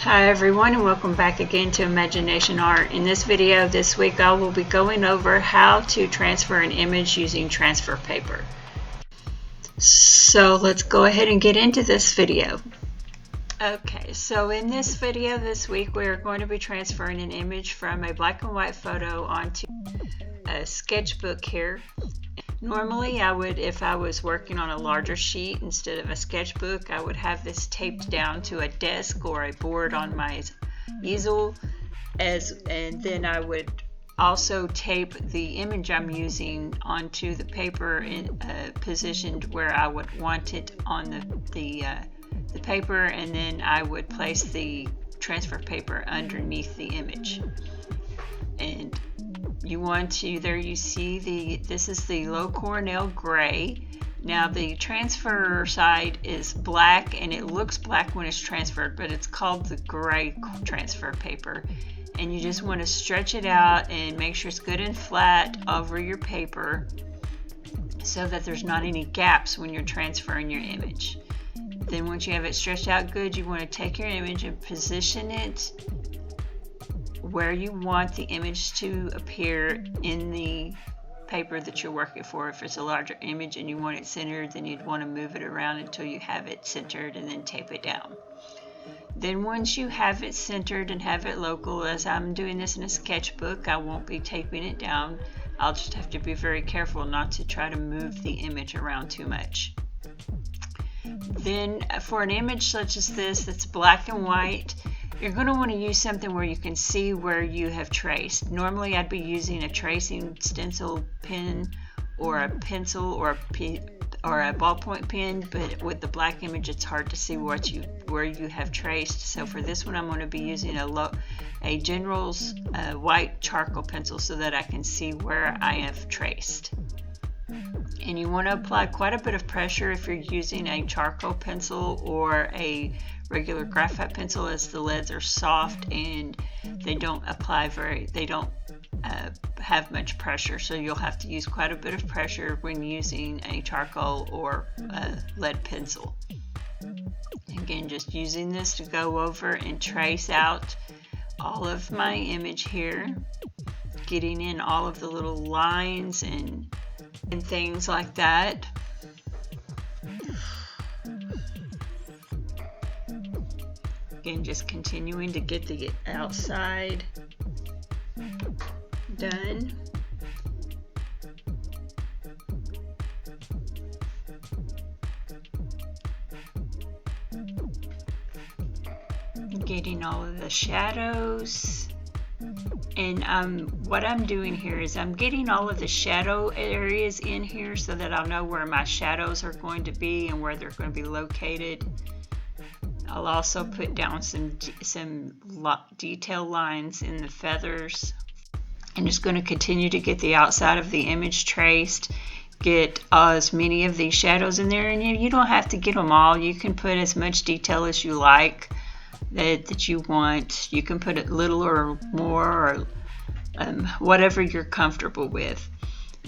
Hi everyone, and welcome back again to Imagination Art. In this video this week I will be going over how to transfer an image using transfer paper. So let's go ahead and get into this video. Okay, so in this video this week we are going to be transferring an image from a black and white photo onto a sketchbook here. Normally I would, if I was working on a larger sheet instead of a sketchbook, I would have this taped down to a desk or a board on my easel, and then I would also tape the image I'm using onto the paper in positioned where I would want it on the paper, and then I would place the transfer paper underneath the image. And you want to, there you see this is the low Cornell gray. Now the transfer side is black, and it looks black when it's transferred, but it's called the gray transfer paper. And you just want to stretch it out and make sure it's good and flat over your paper so that there's not any gaps when you're transferring your image. Then once you have it stretched out good, you want to take your image and position it where you want the image to appear in the paper that you're working for. If it's a larger image and you want it centered, then you'd want to move it around until you have it centered and then tape it down. Then once you have it centered and have it local, as I'm doing this in a sketchbook, I won't be taping it down. I'll just have to be very careful not to try to move the image around too much. Then for an image such as this that's black and white, you're going to want to use something where you can see where you have traced. Normally I'd be using a tracing stencil pen or a pencil or a ballpoint pen, but with the black image it's hard to see where you have traced. So for this one I'm going to be using a General's white charcoal pencil so that I can see where I have traced. And you want to apply quite a bit of pressure if you're using a charcoal pencil or a regular graphite pencil, as the leads are soft and they don't have much pressure, so you'll have to use quite a bit of pressure when using a charcoal or a lead pencil. Again, just using this to go over and trace out all of my image here, getting in all of the little lines and things like that. Again, just continuing to get the outside done. Getting all of the shadows. And what I'm doing here is I'm getting all of the shadow areas in here so that I'll know where my shadows are going to be and where they're going to be located. I'll also put down some detail lines in the feathers. I'm just going to continue to get the outside of the image traced, get as many of these shadows in there, and you don't have to get them all. You can put as much detail as you like that you want. You can put it little or more, or whatever you're comfortable with.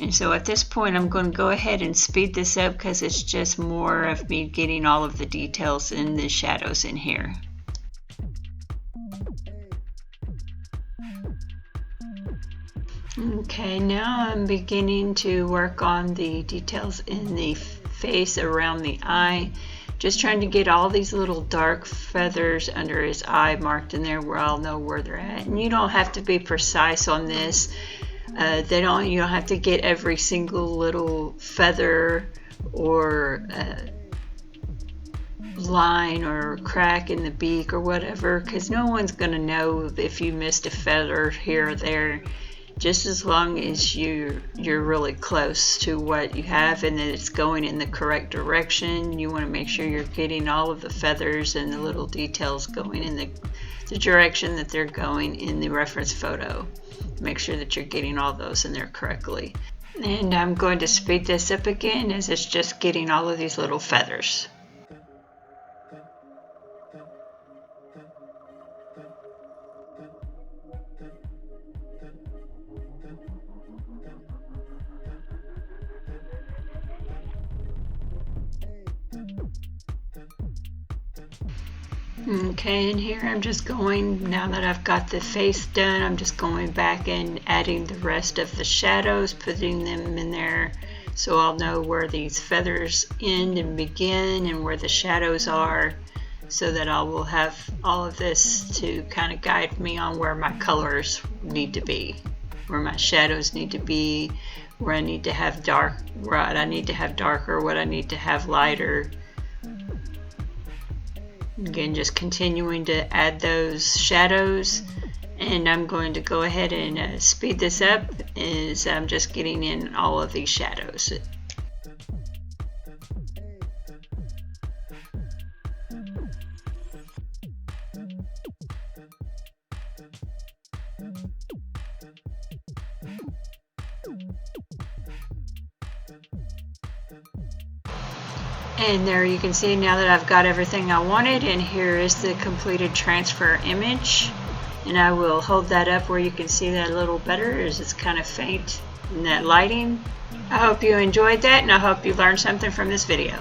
And so at this point I'm going to go ahead and speed this up because it's just more of me getting all of the details and the shadows in here. Okay, now I'm beginning to work on the details in the face around the eye. Just trying to get all these little dark feathers under his eye marked in there where I'll know where they're at. And you don't have to be precise on this. You don't have to get every single little feather or line or crack in the beak or whatever, because no one's going to know if you missed a feather here or there. Just as long as you're really close to what you have and that it's going in the correct direction. You want to make sure you're getting all of the feathers and the little details going in the direction that they're going in the reference photo. Make sure that you're getting all those in there correctly. And I'm going to speed this up again as it's just getting all of these little feathers. Okay, and here I'm just going, now that I've got the face done, I'm just going back and adding the rest of the shadows, putting them in there so I'll know where these feathers end and begin and where the shadows are, so that I will have all of this to kind of guide me on where my colors need to be, where my shadows need to be, where I need to have dark, what I need to have darker, what I need to have lighter. Again, just continuing to add those shadows, and I'm going to go ahead and speed this up as I'm just getting in all of these shadows. And there you can see now that I've got everything I wanted, and here is the completed transfer image. And I will hold that up where you can see that a little better, as it's kind of faint in that lighting. I hope you enjoyed that, and I hope you learned something from this video.